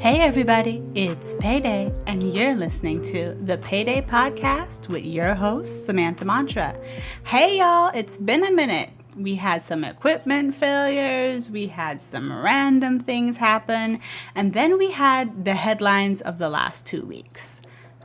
Hey everybody, it's Payday, and you're listening to the Payday podcast with your host, Samantha Mantra. Hey y'all, it's been a minute. We had some equipment failures, we had some random things happen, and then we had the headlines of the last 2 weeks.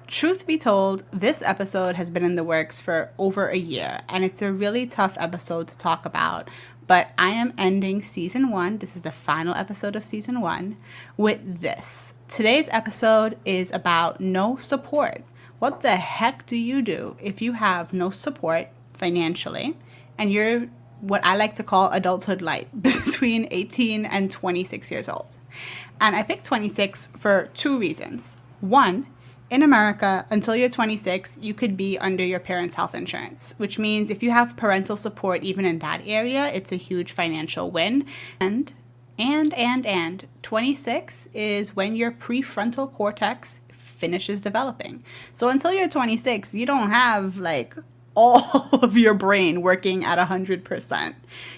Truth be told, this episode has been in the works for over a year, and it's a really tough episode to talk about. But I am ending season 1, this is the final episode of season 1, with this. Today's episode is about no support. What the heck do you do if you have no support financially and you're what I like to call adulthood light, between 18 and 26 years old? And I picked 26 for 2 reasons. One, in America, until you're 26, you could be under your parents' health insurance, which means if you have parental support even in that area, it's a huge financial win. And 26 is when your prefrontal cortex finishes developing. So until you're 26, you don't have all of your brain working at 100%.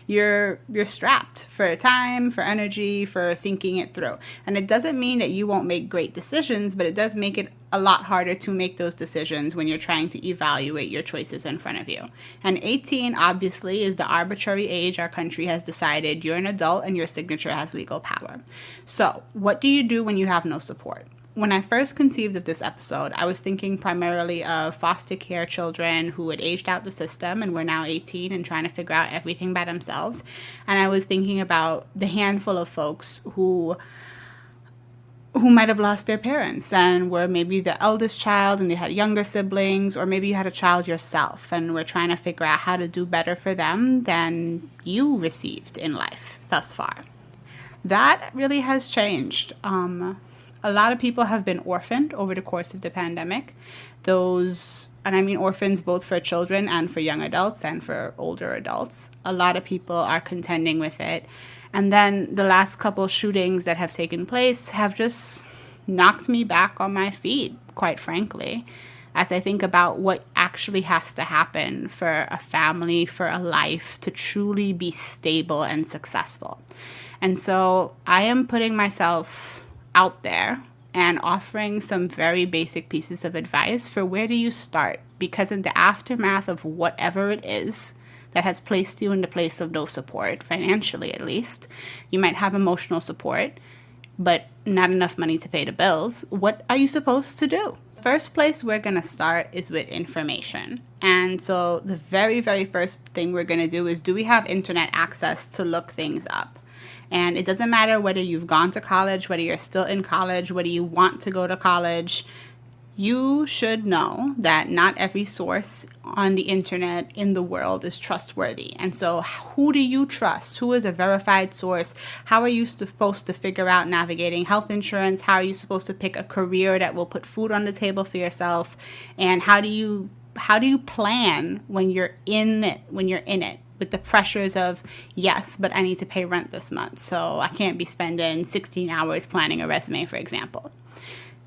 You're strapped for time, for energy, for thinking it through. And it doesn't mean that you won't make great decisions, but it does make it a lot harder to make those decisions when you're trying to evaluate your choices in front of you. And 18 obviously is the arbitrary age our country has decided you're an adult and your signature has legal power. So what do you do when you have no support? When I first conceived of this episode, I was thinking primarily of foster care children who had aged out the system and were now 18 and trying to figure out everything by themselves. And I was thinking about the handful of folks who might have lost their parents and were maybe the eldest child and they had younger siblings, or maybe you had a child yourself and were trying to figure out how to do better for them than you received in life thus far. That really has changed. A lot of people have been orphaned over the course of the pandemic. And I mean orphans both for children and for young adults and for older adults. A lot of people are contending with it. And then the last couple shootings that have taken place have just knocked me back on my feet, quite frankly, as I think about what actually has to happen for a family, for a life to truly be stable and successful. And so I am putting myself out there and offering some very basic pieces of advice for where do you start? Because in the aftermath of whatever it is that has placed you in the place of no support, financially at least, you might have emotional support, but not enough money to pay the bills. What are you supposed to do? First place we're going to start is with information. And so the very, very first thing we're going to do is, do we have internet access to look things up? And it doesn't matter whether you've gone to college, whether you're still in college, whether you want to go to college. You should know that not every source on the internet in the world is trustworthy. And so who do you trust? Who is a verified source? How are you supposed to figure out navigating health insurance? How are you supposed to pick a career that will put food on the table for yourself? And how do you plan when you're in it? With the pressures of, yes, but I need to pay rent this month, so I can't be spending 16 hours planning a resume, for example.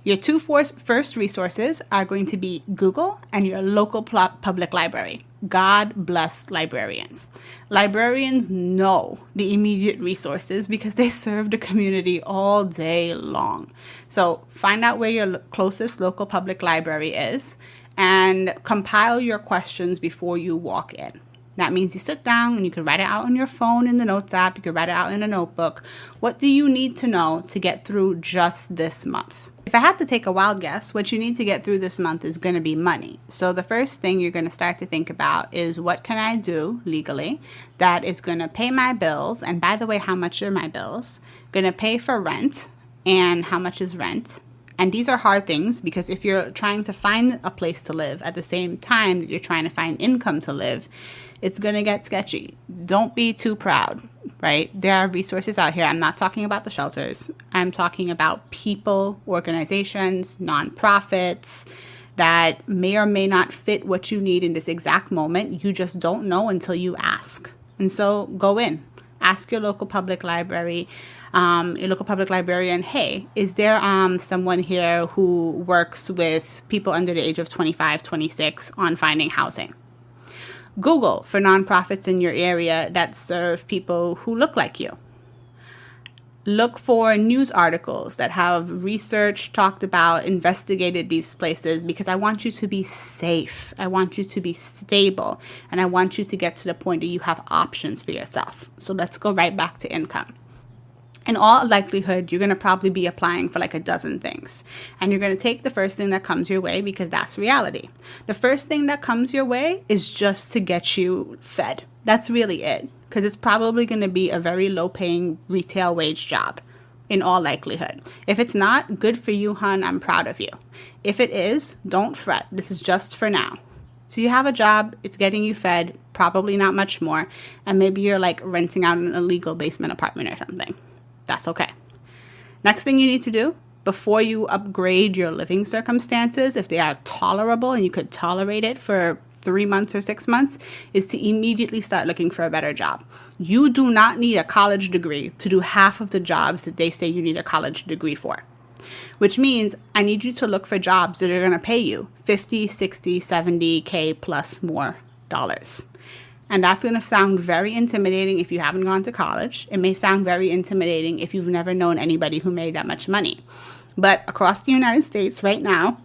Your two first resources are going to be Google and your local public library. God bless librarians. Librarians know the immediate resources because they serve the community all day long. So find out where your closest local public library is and compile your questions before you walk in. That means you sit down and you can write it out on your phone in the Notes app. You can write it out in a notebook. What do you need to know to get through just this month? If I had to take a wild guess, what you need to get through this month is going to be money. So the first thing you're going to start to think about is, what can I do legally that is going to pay my bills? And by the way, how much are my bills? Going to pay for rent, and how much is rent? And these are hard things because if you're trying to find a place to live at the same time that you're trying to find income to live, it's going to get sketchy. Don't be too proud, right? There are resources out here. I'm not talking about the shelters. I'm talking about people, organizations, nonprofits that may or may not fit what you need in this exact moment. You just don't know until you ask. And so go in. Ask your local public library, your local public librarian, hey, is there someone here who works with people under the age of 25, 26 on finding housing? Google for nonprofits in your area that serve people who look like you. Look for news articles that have research, talked about, investigated these places, because I want you to be safe. I want you to be stable. And I want you to get to the point that you have options for yourself. So let's go right back to income. In all likelihood, you're going to probably be applying for like a dozen things. And you're going to take the first thing that comes your way, because that's reality. The first thing that comes your way is just to get you fed. That's really it. Because it's probably going to be a very low-paying retail wage job, in all likelihood. If it's not, good for you, hun. I'm proud of you. If it is, don't fret. This is just for now. So you have a job. It's getting you fed, probably not much more. And maybe you're like renting out an illegal basement apartment or something. That's okay. Next thing you need to do before you upgrade your living circumstances, if they are tolerable and you could tolerate it for 3 months or 6 months, is to immediately start looking for a better job. You do not need a college degree to do half of the jobs that they say you need a college degree for. Which means I need you to look for jobs that are going to pay you 50, 60, 70K plus more dollars. And that's going to sound very intimidating if you haven't gone to college. It may sound very intimidating if you've never known anybody who made that much money. But across the United States right now,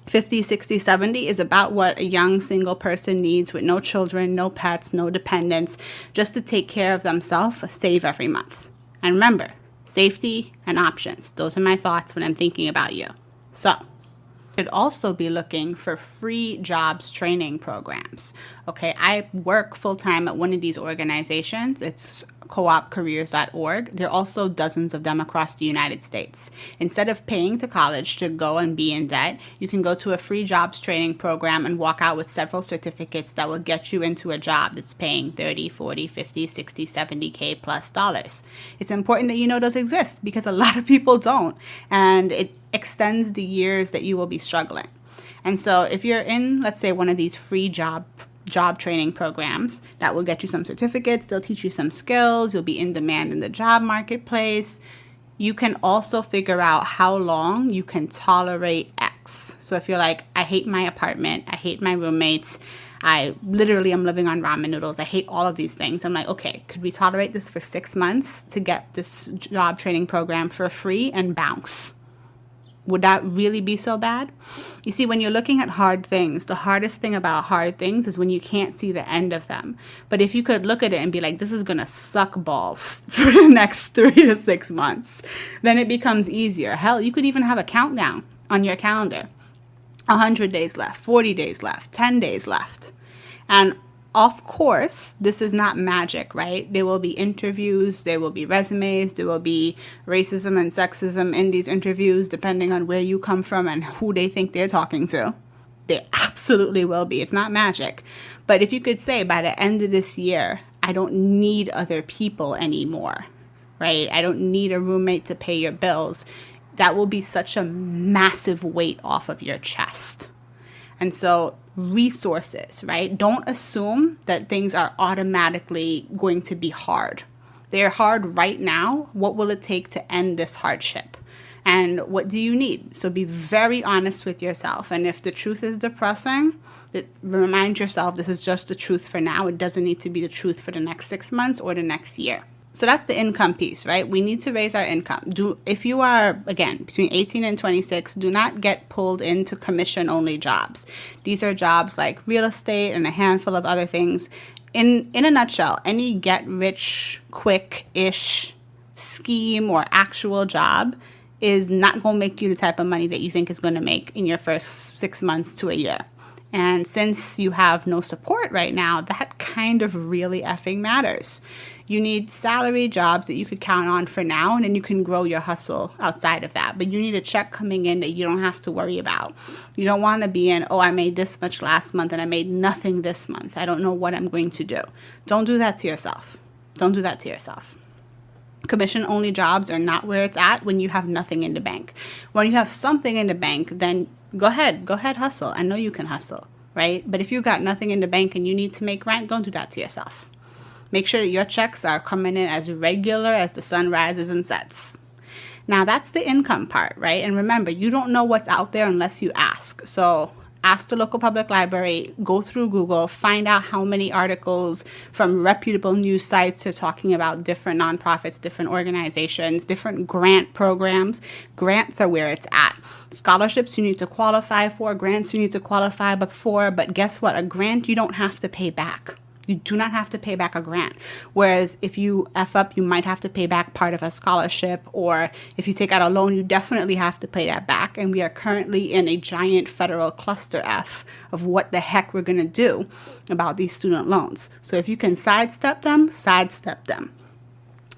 50, 60, 70 is about what a young single person needs with no children, no pets, no dependents, just to take care of themselves, save every month. And remember, safety and options. Those are my thoughts when I'm thinking about you. So, should also be looking for free jobs training programs. Okay, I work full-time at one of these organizations. It's coopcareers.org. There are also dozens of them across the United States. Instead of paying to college to go and be in debt, you can go to a free jobs training program and walk out with several certificates that will get you into a job that's paying 30, 40, 50, 60, 70K plus dollars. It's important that you know those exist, because a lot of people don't, and it extends the years that you will be struggling. And so if you're in, let's say, one of these free job training programs that will get you some certificates, they'll teach you some skills, you'll be in demand in the job marketplace. You can also figure out how long you can tolerate X. So if you're like, I hate my apartment, I hate my roommates, I literally am living on ramen noodles, I hate all of these things. I'm like, okay, could we tolerate this for 6 months to get this job training program for free and bounce? Would that really be so bad? You see, when you're looking at hard things, the hardest thing about hard things is when you can't see the end of them. But if you could look at it and be like, this is going to suck balls for the next 3 to 6 months, then it becomes easier. Hell, you could even have a countdown on your calendar. 100 days left, 40 days left, 10 days left. And of course, this is not magic, right? There will be interviews, there will be resumes, there will be racism and sexism in these interviews, depending on where you come from and who they think they're talking to. There absolutely will be. It's not magic. But if you could say by the end of this year, I don't need other people anymore, right? I don't need a roommate to pay your bills. That will be such a massive weight off of your chest. And so resources, right? Don't assume that things are automatically going to be hard. They're hard right now. What will it take to end this hardship? And what do you need? So be very honest with yourself. And if the truth is depressing, remind yourself this is just the truth for now. It doesn't need to be the truth for the next 6 months or the next year. So that's the income piece, right? We need to raise our income. If you are, again, between 18 and 26, do not get pulled into commission-only jobs. These are jobs like real estate and a handful of other things. In a nutshell, any get-rich-quick-ish scheme or actual job is not going to make you the type of money that you think is going to make in your first 6 months to a year. And since you have no support right now, that kind of really effing matters. You need salary jobs that you could count on for now, and then you can grow your hustle outside of that. But you need a check coming in that you don't have to worry about. You don't want to be in, oh, I made this much last month and I made nothing this month. I don't know what I'm going to do. Don't do that to yourself. Don't do that to yourself. Commission-only jobs are not where it's at when you have nothing in the bank. When you have something in the bank, then go ahead, hustle. I know you can hustle, right? But if you got nothing in the bank and you need to make rent, don't do that to yourself. Make sure that your checks are coming in as regular as the sun rises and sets. Now, that's the income part, right? And remember, you don't know what's out there unless you ask. So Ask the local public library, go through Google, find out how many articles from reputable news sites are talking about different nonprofits, different organizations, different grant programs. Grants are where it's at. Scholarships you need to qualify for, grants you need to qualify for, but guess what? A grant you don't have to pay back. You do not have to pay back a grant. Whereas if you F up, you might have to pay back part of a scholarship, or if you take out a loan, you definitely have to pay that back. And we are currently in a giant federal cluster F of what the heck we're going to do about these student loans. So if you can sidestep them, sidestep them.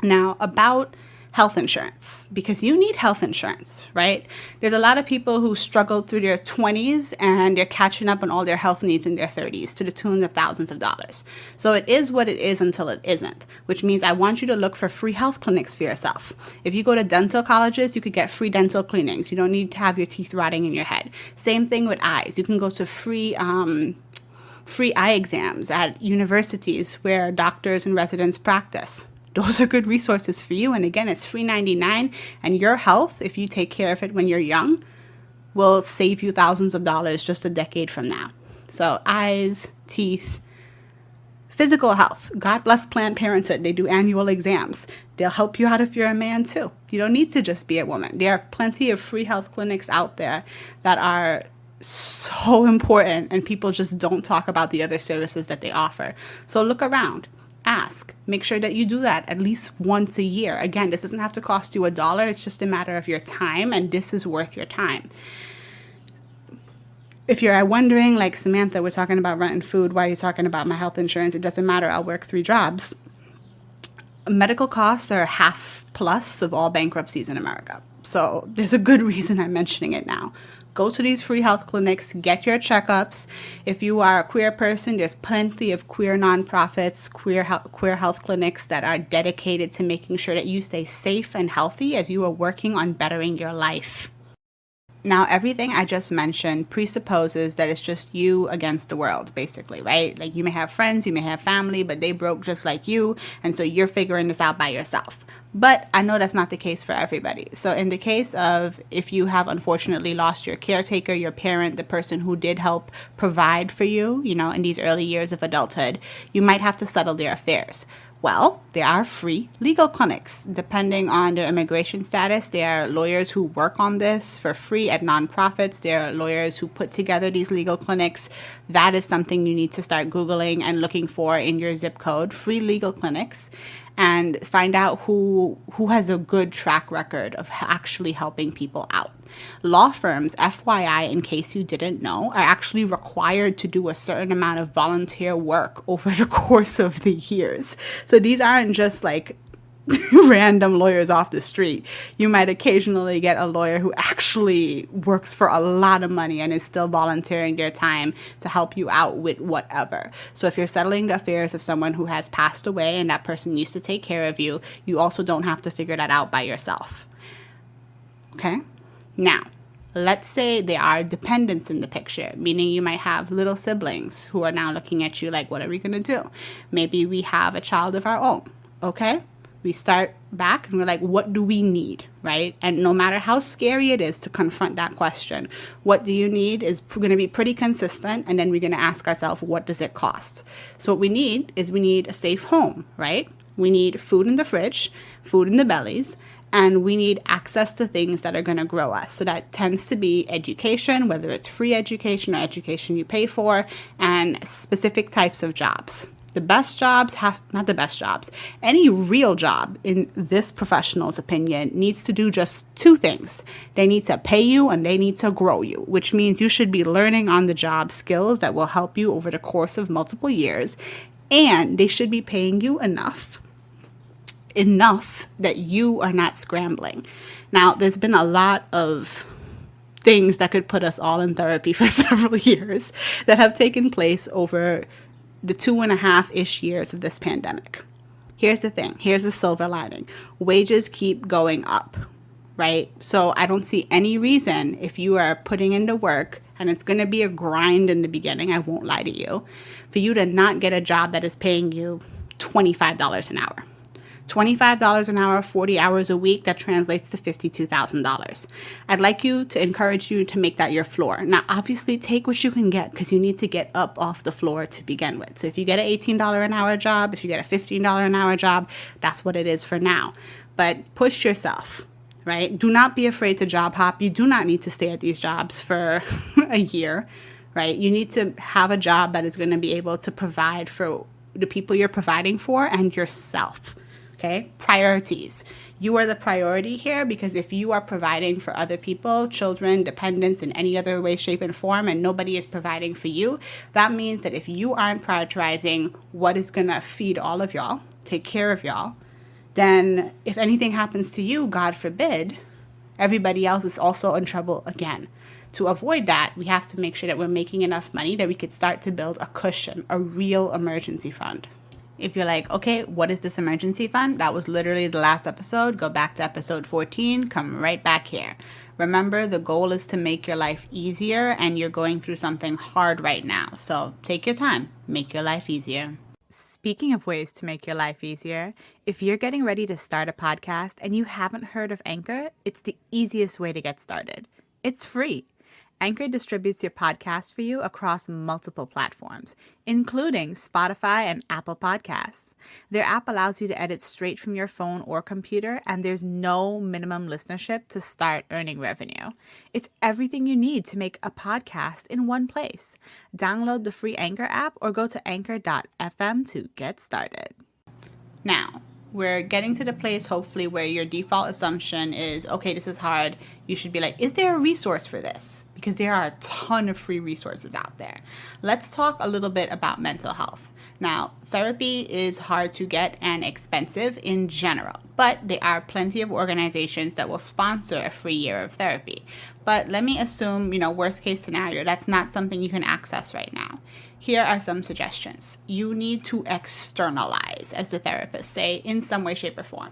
Now, about health insurance, because you need health insurance, right? There's a lot of people who struggled through their 20s and they're catching up on all their health needs in their 30s to the tune of thousands of dollars. So it is what it is until it isn't, which means I want you to look for free health clinics for yourself. If you go to dental colleges, you could get free dental cleanings. You don't need to have your teeth rotting in your head. Same thing with eyes. You can go to free eye exams at universities where doctors and residents practice. Those are good resources for you. And again, it's free $99. And your health, if you take care of it when you're young, will save you thousands of dollars just a decade from now. So eyes, teeth, physical health. God bless Planned Parenthood. They do annual exams. They'll help you out if you're a man too. You don't need to just be a woman. There are plenty of free health clinics out there that are so important, and people just don't talk about the other services that they offer. So look around. Ask. Make sure that you do that at least once a year. Again, this doesn't have to cost you $1. It's just a matter of your time, and this is worth your time. If you're wondering, like, Samantha, we're talking about rent and food. Why are you talking about my health insurance? It doesn't matter. I'll work 3 jobs. Medical costs are half plus of all bankruptcies in America. So there's a good reason I'm mentioning it now. Go to these free health clinics, get your checkups. If you are a queer person, there's plenty of queer nonprofits, queer health clinics that are dedicated to making sure that you stay safe and healthy as you are working on bettering your life. Now, everything I just mentioned presupposes that it's just you against the world, basically, right? Like, you may have friends, you may have family, but they broke just like you, and so you're figuring this out by yourself. But I know that's not the case for everybody. So in the case of if you have unfortunately lost your caretaker, your parent, the person who did help provide for you, in these early years of adulthood, you might have to settle their affairs. Well, there are free legal clinics. Depending on their immigration status, there are lawyers who work on this for free at nonprofits. There are lawyers who put together these legal clinics. That is something you need to start Googling and looking for in your zip code, free legal clinics, and find out who has a good track record of actually helping people out. Law firms, FYI, in case you didn't know, are actually required to do a certain amount of volunteer work over the course of the years. So these aren't just like random lawyers off the street. You might occasionally get a lawyer who actually works for a lot of money and is still volunteering their time to help you out with whatever. So if you're settling the affairs of someone who has passed away and that person used to take care of you, you also don't have to figure that out by yourself. Okay? Now, let's say there are dependents in the picture, meaning you might have little siblings who are now looking at you like, what are we going to do? Maybe we have a child of our own. Okay? We start back and we're like, what do we need, right? And no matter how scary it is to confront that question, what do you need is going to be pretty consistent. And then we're going to ask ourselves, what does it cost? So what we need is we need a safe home, right? We need food in the fridge, food in the bellies, and we need access to things that are going to grow us. So that tends to be education, whether it's free education or education you pay for, and specific types of jobs. The best jobs not the best jobs. Any real job, in this professional's opinion, needs to do just 2 things. They need to pay you and they need to grow you, which means you should be learning on the job skills that will help you over the course of multiple years. And they should be paying you enough that you are not scrambling. Now, there's been a lot of things that could put us all in therapy for several years that have taken place over the 2.5-ish years of this pandemic. Here's the thing. Here's the silver lining. Wages keep going up, right? So I don't see any reason, if you are putting into work, and it's going to be a grind in the beginning, I won't lie to you, for you to not get a job that is paying you $25 an hour. $25 an hour, 40 hours a week, that translates to $52,000. I'd like you to encourage you to make that your floor. Now, obviously, take what you can get because you need to get up off the floor to begin with. So if you get an $18 an hour job, if you get a $15 an hour job, that's what it is for now. But push yourself, right? Do not be afraid to job hop. You do not need to stay at these jobs for a year, right? You need to have a job that is going to be able to provide for the people you're providing for and yourself. Okay, priorities. You are the priority here because if you are providing for other people, children, dependents in any other way, shape, and form, and nobody is providing for you, that means that if you aren't prioritizing what is going to feed all of y'all, take care of y'all, then if anything happens to you, God forbid, everybody else is also in trouble again. To avoid that, we have to make sure that we're making enough money that we could start to build a cushion, a real emergency fund. If you're like, okay, what is this emergency fund? That was literally the last episode. Go back to episode 14. Come right back here. Remember, the goal is to make your life easier, and you're going through something hard right now. So take your time. Make your life easier. Speaking of ways to make your life easier, if you're getting ready to start a podcast and you haven't heard of Anchor, it's the easiest way to get started. It's free. Anchor distributes your podcast for you across multiple platforms, including Spotify and Apple Podcasts. Their app allows you to edit straight from your phone or computer, and there's no minimum listenership to start earning revenue. It's everything you need to make a podcast in one place. Download the free Anchor app or go to anchor.fm to get started. Now, we're getting to the place, hopefully, where your default assumption is, okay, this is hard. You should be like, is there a resource for this? Because there are a ton of free resources out there. Let's talk a little bit about mental health. Now, therapy is hard to get and expensive in general, but there are plenty of organizations that will sponsor a free year of therapy. But let me assume, worst case scenario, that's not something you can access right now. Here are some suggestions. You need to externalize, as the therapists say, in some way, shape, or form.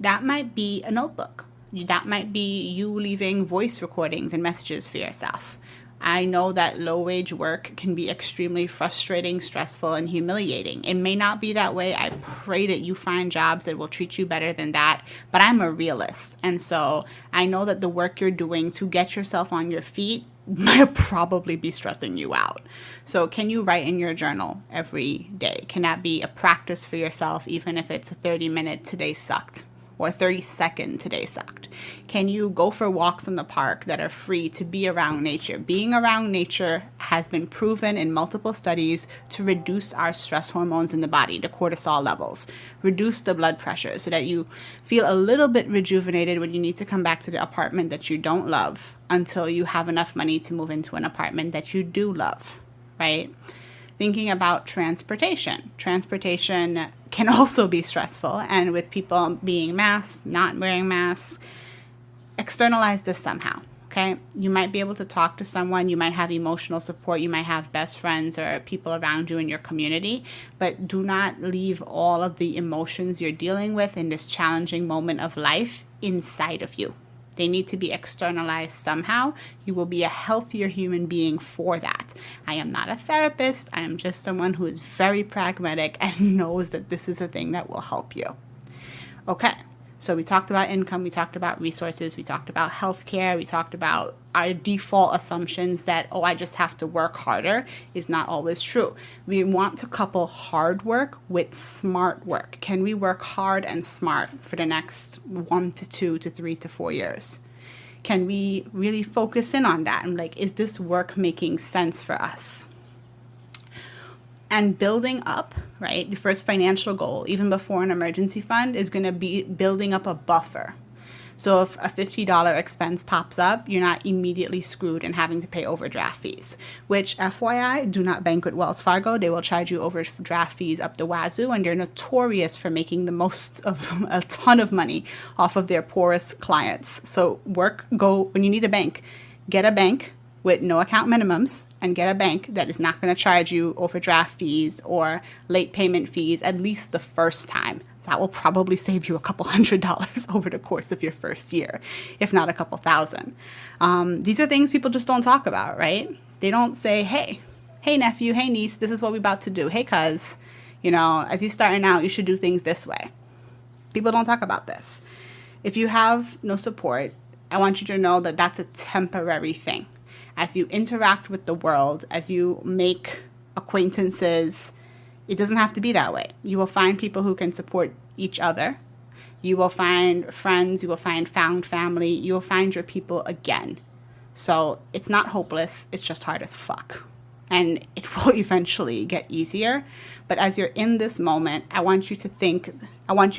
That might be a notebook. That might be you leaving voice recordings and messages for yourself. I know that low-wage work can be extremely frustrating, stressful, and humiliating. It may not be that way. I pray that you find jobs that will treat you better than that. But I'm a realist. And so I know that the work you're doing to get yourself on your feet might probably be stressing you out. So can you write in your journal every day? Can that be a practice for yourself, even if it's a 30-minute today sucked? Or 30-second today sucked? Can you go for walks in the park that are free to be around nature? Being around nature has been proven in multiple studies to reduce our stress hormones in the body, the cortisol levels, reduce the blood pressure so that you feel a little bit rejuvenated when you need to come back to the apartment that you don't love until you have enough money to move into an apartment that you do love, right? Thinking about transportation. Transportation can also be stressful, and with people being masked, not wearing masks, externalize this somehow, okay? You might be able to talk to someone, you might have emotional support, you might have best friends or people around you in your community, but do not leave all of the emotions you're dealing with in this challenging moment of life inside of you. They need to be externalized somehow. You will be a healthier human being for that. I am not a therapist. I am just someone who is very pragmatic and knows that this is a thing that will help you. Okay, so we talked about income. We talked about resources. We talked about healthcare. We talked about our default assumptions that, I just have to work harder is not always true. We want to couple hard work with smart work. Can we work hard and smart for the next 1 to 2 to 3 to 4 years? Can we really focus in on that? And is this work making sense for us? And building up, right? The first financial goal, even before an emergency fund, is going to be building up a buffer. So if a $50 expense pops up, you're not immediately screwed and having to pay overdraft fees, which FYI, do not bank with Wells Fargo. They will charge you overdraft fees up the wazoo, and they're notorious for making the most of a ton of money off of their poorest clients. So when you need a bank, get a bank with no account minimums and get a bank that is not going to charge you overdraft fees or late payment fees at least the first time. That will probably save you a couple $100 over the course of your first year, if not a couple thousand. These are things people just don't talk about, right? They don't say, hey nephew, hey niece, this is what we're about to do. Hey cuz, as you're starting out, you should do things this way. People don't talk about this. If you have no support, I want you to know that that's a temporary thing. As you interact with the world, as you make acquaintances, it doesn't have to be that way. You will find people who can support each other. You will find friends. You will find found family. You will find your people again. So it's not hopeless. It's just hard as fuck. And it will eventually get easier. But as you're in this moment, I want you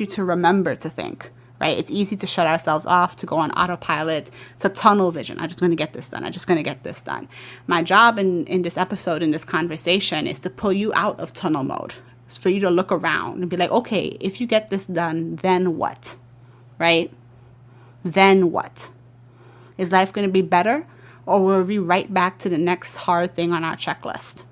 to remember to think, right? It's easy to shut ourselves off, to go on autopilot, to tunnel vision. I'm just going to get this done. I'm just going to get this done. My job in this episode, in this conversation, is to pull you out of tunnel mode. It's for you to look around and be like, okay, if you get this done, then what? Right? Then what? Is life going to be better? Or will we right back to the next hard thing on our checklist?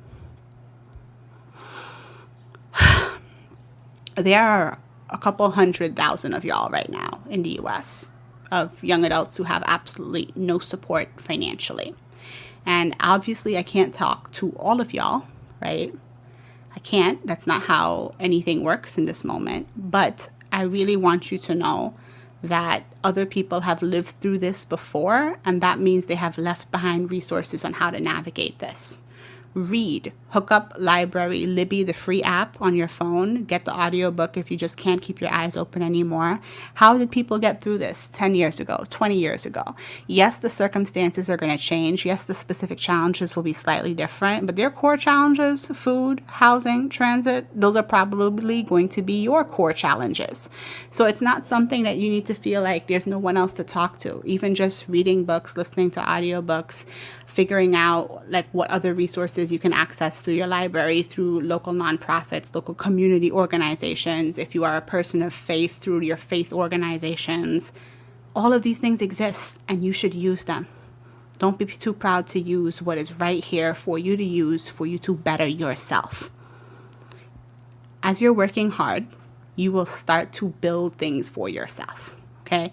There are a couple 100,000 of y'all right now in the US of young adults who have absolutely no support financially. And obviously I can't talk to all of y'all, right? I can't. That's not how anything works in this moment. But I really want you to know that other people have lived through this before, and that means they have left behind resources on how to navigate this. Read, hook up Library Libby, the free app on your phone, get the audiobook if you just can't keep your eyes open anymore. How did people get through this 10 years ago, 20 years ago? Yes, the circumstances are going to change. Yes, the specific challenges will be slightly different, but their core challenges, food, housing, transit, those are probably going to be your core challenges. So it's not something that you need to feel like there's no one else to talk to. Even just reading books, listening to audiobooks, figuring out like what other resources you can access through your library, through local nonprofits, local community organizations. If you are a person of faith, through your faith organizations, all of these things exist and you should use them. Don't be too proud to use what is right here for you to use, for you to better yourself. As you're working hard, you will start to build things for yourself, okay?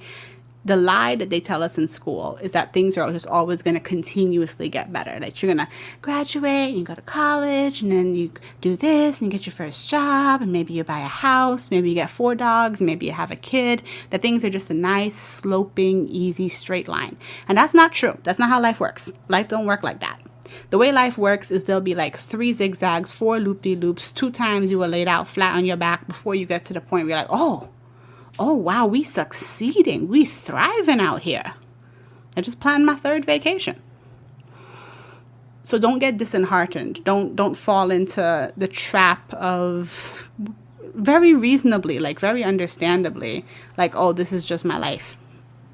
The lie that they tell us in school is that things are just always going to continuously get better. Like you're going to graduate and you go to college and then you do this and you get your first job and maybe you buy a house, maybe you get 4 dogs, maybe you have a kid. That things are just a nice, sloping, easy, straight line. And that's not true. That's not how life works. Life don't work like that. The way life works is there'll be like 3 zigzags, 4 loop-de-loops, 2 times you were laid out flat on your back before you get to the point where you're like, oh, wow, we succeeding. We thriving out here. I just planned my 3rd vacation. So don't get disheartened. Don't fall into the trap of very reasonably, like very understandably, like, oh, this is just my life.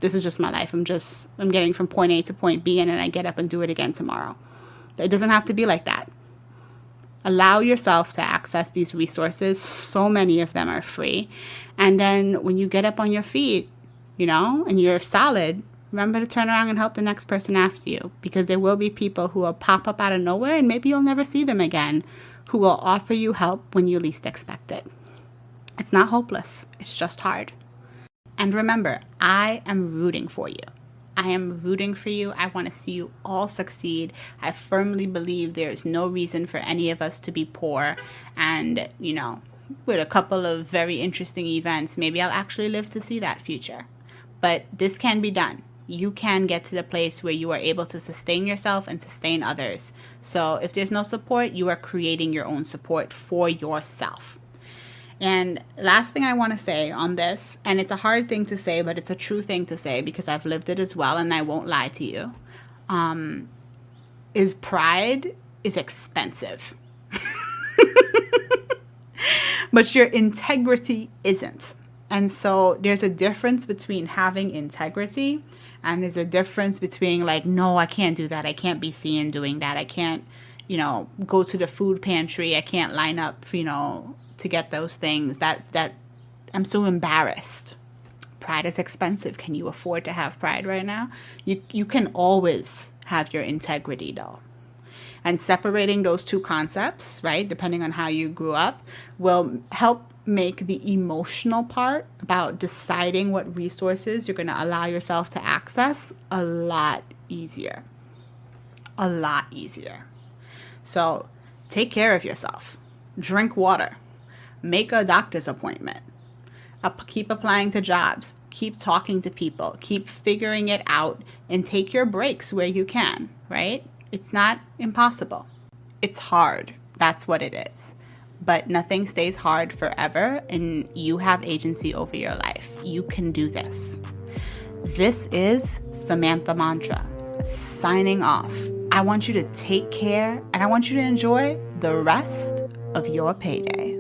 This is just my life. I'm getting from point A to point B and then I get up and do it again tomorrow. It doesn't have to be like that. Allow yourself to access these resources. So many of them are free. And then when you get up on your feet, and you're solid, remember to turn around and help the next person after you. Because there will be people who will pop up out of nowhere and maybe you'll never see them again, who will offer you help when you least expect it. It's not hopeless. It's just hard. And remember, I am rooting for you. I am rooting for you. I want to see you all succeed. I firmly believe there's no reason for any of us to be poor. And, with a couple of very interesting events, maybe I'll actually live to see that future. But this can be done. You can get to the place where you are able to sustain yourself and sustain others. So if there's no support, you are creating your own support for yourself. And last thing I want to say on this, and it's a hard thing to say, but it's a true thing to say because I've lived it as well and I won't lie to you, is pride is expensive. But your integrity isn't. And so there's a difference between having integrity and there's a difference between like, no, I can't do that. I can't be seen doing that. I can't, go to the food pantry. I can't line up, to get those things that I'm so embarrassed. Pride is expensive. Can you afford to have pride right now? You can always have your integrity though. And separating those two concepts, right, depending on how you grew up, will help make the emotional part about deciding what resources you're going to allow yourself to access a lot easier. A lot easier. So take care of yourself. Drink water. Make a doctor's appointment. Keep applying to jobs, keep talking to people, keep figuring it out, and take your breaks where you can, right? It's not impossible. It's hard. That's what it is. But nothing stays hard forever, and you have agency over your life. You can do this. This is Samantha Mantra, signing off. I want you to take care, and I want you to enjoy the rest of your payday.